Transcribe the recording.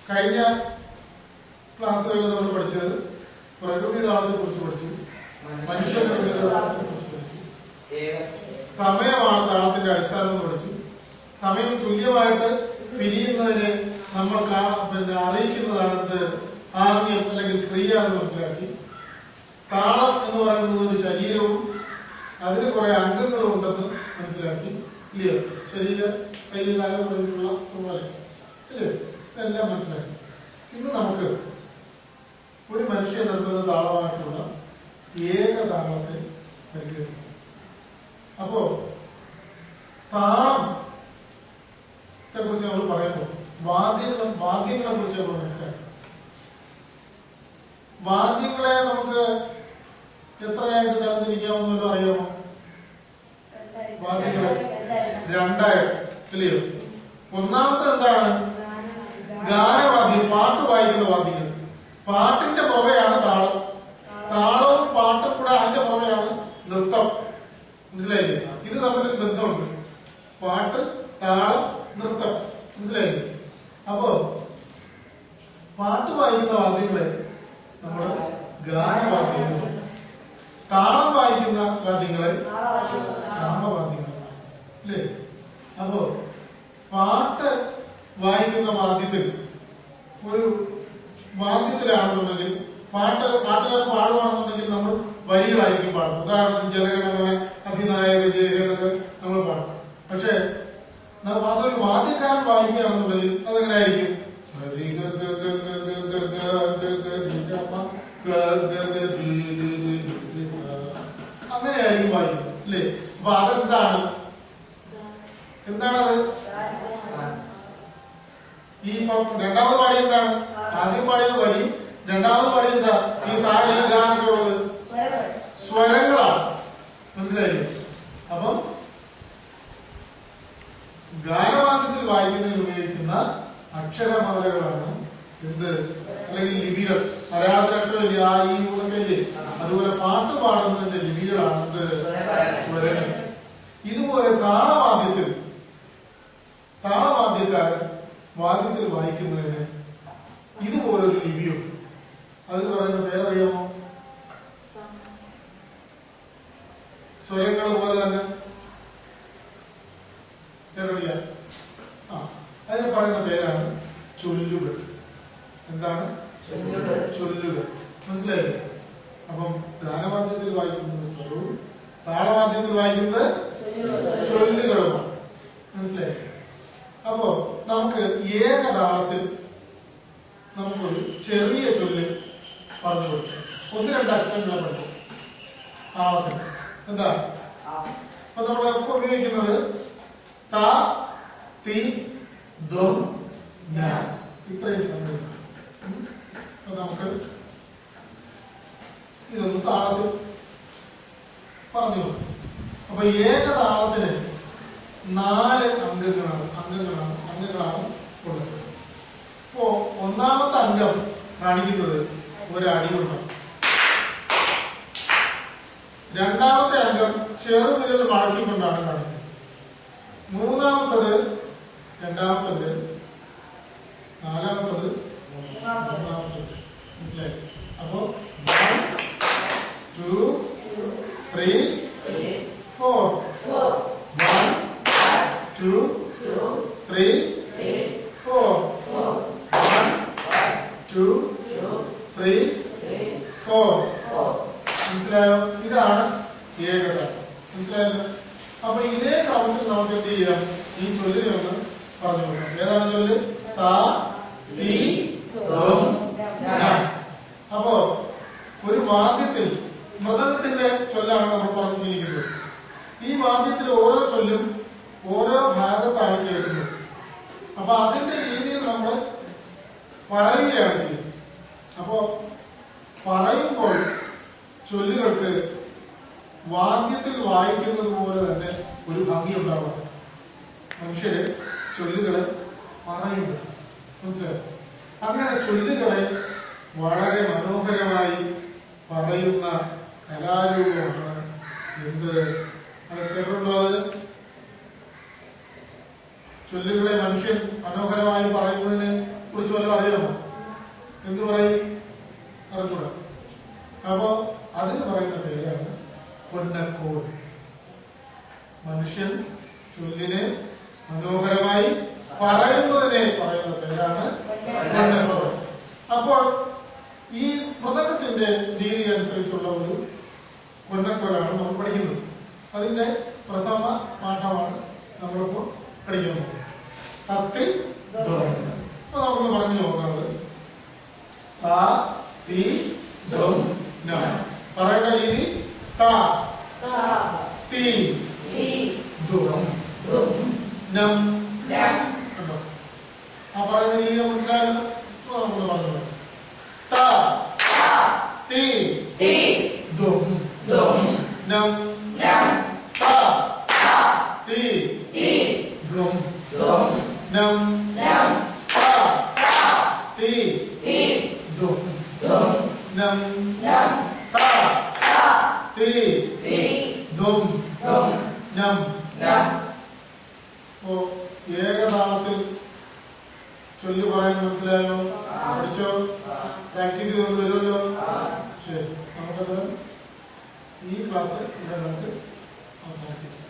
കഴിഞ്ഞ ക്ലാസ്സുകളിൽ നമ്മൾ പഠിച്ചത് പ്രകൃതി താളത്തെ കുറിച്ച് പഠിച്ചു, മനുഷ്യ പ്രകൃതി താളത്തെ കുറിച്ച് പഠിച്ചു, സമയമാണ് താളത്തിന്റെ അടിസ്ഥാനം പഠിച്ചു. സമയം തുല്യമായിട്ട് പിരിയുന്നതിനെ നമ്മൾ അറിയിക്കുന്നതാണ് എന്ത് ആംഗ്യം അല്ലെങ്കിൽ ക്രിയ എന്ന് മനസ്സിലാക്കി. താളം എന്ന് പറയുന്നത് ഒരു ശരീരവും അതിന് കുറെ അംഗങ്ങളും ഉണ്ടെന്ന് മനസ്സിലാക്കി. ഇല്ലയോ? ശരീരം, കയ്യിൽ, കാലം പോലുള്ള പോലെ ഇല്ലേ? ഇതെല്ലാം മനസ്സിലാക്കി. ഇന്ന് നമുക്ക് ഒരു മനുഷ്യ നിർമ്മിത താളമായിട്ടുള്ള ഏകതാളത്തെ പരിചയപ്പെടും. അപ്പോ താളത്തെ കുറിച്ച് നമ്മൾ പറയുമ്പോൾ വാദ്യങ്ങളെ കുറിച്ച് നമ്മൾ മനസ്സിലാക്കി. വാദ്യങ്ങളെ നമുക്ക് എത്രയായിട്ട് തരംതിരിക്കാമെന്നല്ലോ അറിയാമോ? വാദ്യങ്ങളെ രണ്ടായിട്ട്, ഇല്ലയോ? ഒന്നാമത്തെ എന്താണ്? ഗാനവാദ്യം, പാട്ട് വായിക്കുന്ന വാദ്യങ്ങൾ. പാട്ടിന്റെ പുറമെയാണ് താളം. താളവും പാട്ടും കൂടെ അതിന്റെ പുറമെയാണ് നൃത്തം. മനസ്സിലായില്ലേ? ഇത് തമ്മിലൊരു ബന്ധമുണ്ട്. പാട്ട്, താളം, നൃത്തം. മനസ്സിലായില്ലേ? അപ്പോ പാട്ട് വായിക്കുന്ന വാദ്യങ്ങളെ നമ്മള് ഗാനവാദ്യങ്ങൾ, താളം വായിക്കുന്ന വാദ്യങ്ങളെ താളവാദ്യങ്ങൾ, അല്ലേ? അപ്പോ പാട്ട് വായിക്കുന്ന വാദ്യത്തിൽ ഒരു വാദ്യത്തിലാണെന്നുണ്ടെങ്കിൽ പാട്ടുകാരൻ പാടുവാണെന്നുണ്ടെങ്കിൽ നമ്മൾ വരികളായിരിക്കും പാടുന്നത്. ഉദാഹരണത്തിന് ജനഗണമന അതിനായക ജയ എന്നൊക്കെ നമ്മൾ പാടും. പക്ഷെ അതൊരു വാദ്യക്കാരൻ വായിക്കുകയാണെന്നുണ്ടെങ്കിൽ അതെങ്ങനെയായിരിക്കും? അങ്ങനെയായിരിക്കും വായിക്കുന്നത്, അല്ലേ? അപ്പൊ അതെന്താണ്? എന്താണത്? ഈ രണ്ടാമത് പാടി എന്താണ്? ആദ്യം പാടിയത് വരി, രണ്ടാമത് പാടി എന്താ? ഈ സാരി ഗാനൊക്കെ ഉള്ളത് സ്വരങ്ങളാണ്. മനസ്സിലായില്ലേ? അപ്പം ഗാനവാദ്യത്തിൽ വായിക്കുന്നതിന് ഉപയോഗിക്കുന്ന അക്ഷരമാലകളാണ് എന്ത്? അല്ലെങ്കിൽ ലിപികൾ. മലയാളത്തിലെ അക്ഷരമില്ലേ? ആ, ഈ ഊണക്കല്ലേ? അതുപോലെ പാട്ട് പാടുന്നതിന്റെ ലിപികളാണ് എന്ത്? സ്വരങ്ങൾ. ഇതുപോലെ താളവാദ്യക്കാരൻ വാദ്യത്തിൽ വായിക്കുന്നതിന് ഇതുപോലൊരു ലിപിയുണ്ട്. അതിന് പറയുന്ന പേരറിയാമോ? സ്വരങ്ങൾ പോലെ തന്നെ കേട്ടില്ല? അതിന് പറയുന്ന പേരാണ് ചൊല്ലുകൾ. എന്താണ്? ചൊല്ലുകൾ. മനസ്സിലായില്ലേ? അപ്പം ഗാനവാദ്യത്തിൽ വായിക്കുന്നത് സ്വരവും താളവാദ്യത്തിൽ വായിക്കുന്നത് ചൊല്ലുകളുമാണ്. മനസ്സിലായി? അപ്പോ നമുക്ക് ഏകതാളത്തിൽ നമുക്കൊരു ചെറിയ ചൊല്ല് പറഞ്ഞു കൊടുക്കും. 1-2 അക്ഷരങ്ങളെ പഠിക്കും താളത്തിൽ. എന്താ? അപ്പൊ നമ്മൾ എപ്പോ ഉപയോഗിക്കുന്നത് ത, തി, ദം, ന, ഇത്രയും സംഗതി. അപ്പൊ നമുക്ക് ഇതൊന്ന് താളത്തിൽ പറഞ്ഞു കൊടുക്കും. അപ്പൊ ഏകതാളത്തിന് 4 അംഗങ്ങളാണ് കൊടുക്കുന്നത്. അപ്പോ ഒന്നാമത്തെ അംഗം കാണിക്കുന്നത് ഒരടി കൊണ്ടാണ്. രണ്ടാമത്തെ അംഗം ചെറുവിരൽ മടക്കിക്കൊണ്ടാണ് കാണിക്കുന്നത്. മൂന്നാമത്തത് രണ്ടാമത്തത്, നാലാമത്തത് മൂന്നാമത്തത്. മനസ്സിലായി? അപ്പോ 1, 2, 3, 4. 1, 2, 3, 4. 1, 2, 3, 4. മനസ്സിലായോ? ഇതാണ് ഏകത. മനസ്സിലായല്ലോ? അപ്പൊ ഇതേ ക്രമത്തിൽ നമുക്ക് എന്ത് ചെയ്യാം? ഈ ചൊല്ലിനെ ഒന്ന് പറഞ്ഞു കൊടുക്കാം. ഏതാണ് ചൊല്ല്? ത, തി, ദം, ന. അപ്പോ ഒരു വാദ്യത്തിൽ മൃദംഗത്തിന്റെ ചൊല്ലാണ് നമ്മൾ പറഞ്ഞു ശീലിക്കുന്നത്. ഈ വാദ്യത്തിൽ ഓരോ ചൊല്ലും ഓരോ ഭാഗത്താണ് കേൾക്കുന്നത്. അപ്പൊ അതിന്റെ രീതിയിൽ നമ്മൾ പറയുകയാണ് ചെയ്യുന്നത്. അപ്പോ പറയുമ്പോൾ ചൊല്ലുകൾക്ക് വാദ്യത്തിൽ വായിക്കുന്നത് പോലെ തന്നെ ഒരു ഭംഗി ഉണ്ടാവാം. മനുഷ്യര് ചൊല്ലുകളെ പറയുന്നു. മനസ്സിലായോ? അങ്ങനെ ചൊല്ലുകളെ വളരെ മനോഹരമായി പറയുന്ന കലാരൂപമാണ് എന്ത്? കേട്ടിട്ടുണ്ടോ? അത് ചൊല്ലുകളെ മനുഷ്യൻ മനോഹരമായി പറയുന്നതിന് കുറിച്ച് വല്ലതും അറിയാമോ? എന്ത് പറയും? അറിഞ്ഞൂടാ. അപ്പോ അതിന് പറയുന്ന പേരാണ് പൊന്നക്കോൽ. മനുഷ്യൻ ചൊല്ലിനെ മനോഹരമായി പറയുന്നതിനെ പറയുന്ന പേരാണ് പൊന്നക്കോൽ. അപ്പോൾ ഈ മൃദംഗത്തിന്റെ രീതി അനുസരിച്ചുള്ള ഒരു പൊന്നക്കോലാണ് നമ്മൾ പഠിക്കുന്നത്. അതിന്റെ പ്രഥമ പാഠമാണ് നമ്മളിപ്പോൾ പഠിക്കുന്നത്. തത്തി ദം. അപ്പൊ നമുക്കൊന്ന് പറഞ്ഞു നോക്കുന്നത് ത തി ദം നം. പറയേണ്ട രീതി ത തി ദം നം. കണ്ടോ? ആ പറയുന്ന രീതി മനസ്സിലാകുന്നു. നമുക്കൊന്ന് പറഞ്ഞു ത തി ദം നം ത തി ദം നം ത തി ദം നം ത തി ദം നം. അപ്പോ ഏകതാളത്തിൽ ചൊല്ലി പറയാൻ മനസ്സിലായോ? പഠിച്ചോ? പ്രാക്ടീസ് ചെയ്തുകൊണ്ട് വരുമല്ലോ. ശരി, നമുക്കത് ഈ ക്ലാസ് ഇവിടെ നമുക്ക് അവസാനിപ്പിക്കാം.